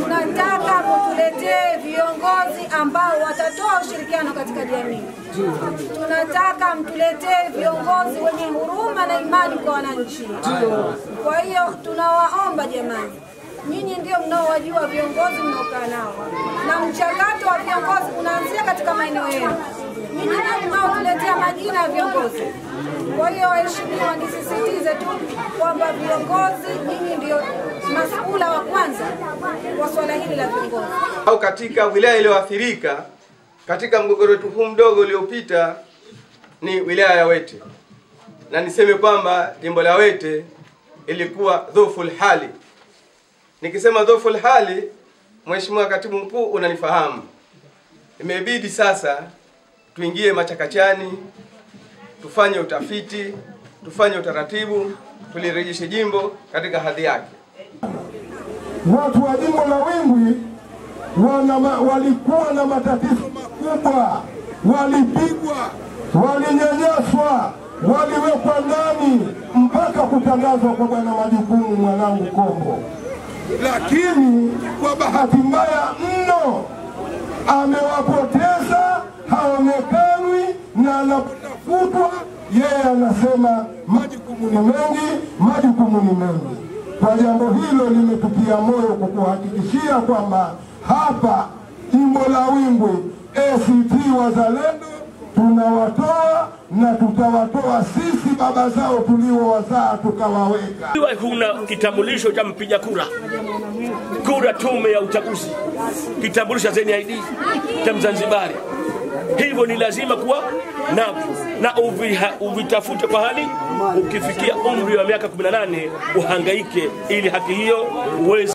Tunataka mtuletee viongozi ambao watatoa ushirikiano katika jamii. Tunataka mtuletee viongozi wenye huruma na imani kwa wananchi. Kwa hiyo tunawaomba jamani, nyinyi ndio mnaowajua viongozi mnaokaa nao, na mchakato wa viongozi unaanzia katika maeneo yenu. Nyinyi ndio mnaotuletea majina ya viongozi. Kwa hiyo waheshimiwa, nisisitize tu kwamba viongozi nyinyi ndio masuala wa kwanza wa swala hili la viongozi. Au katika wilaya iliyoathirika katika mgogoro wetu huu mdogo uliopita ni wilaya ya Wete. Na niseme kwamba jimbo la Wete ilikuwa dhoful hali. Nikisema dhoful hali, Mheshimiwa Katibu Mkuu unanifahamu. Imebidi sasa tuingie machakachani, tufanye utafiti, tufanye utaratibu, tulirejeshe jimbo katika hadhi yake. Watu wa jimbo la Wimbwi walikuwa na matatizo makubwa, walipigwa, walinyanyaswa, waliwekwa ndani mpaka kutangazwa kwa Bwana Majukumu mwanangu Kombo. Lakini kwa bahati mbaya mno amewapoteza, haonekani na anafutwa. Yeye anasema majukumu ni mengi, majukumu ni mengi. Kwa jambo hilo limetupia moyo kukuhakikishia kwamba hapa jimbo la Wimbwi ACT Wazalendo tunawatoa na tutawatoa sisi baba zao tuliowazaa tukawaweka. Iwe huna kitambulisho cha mpiga kura, kura tume ya uchaguzi, kitambulisho cha NID cha Mzanzibari, hivyo ni lazima kuwa na uvitafute kwa hali. Ukifikia umri wa miaka 18 uhangaike ili haki hiyo uweze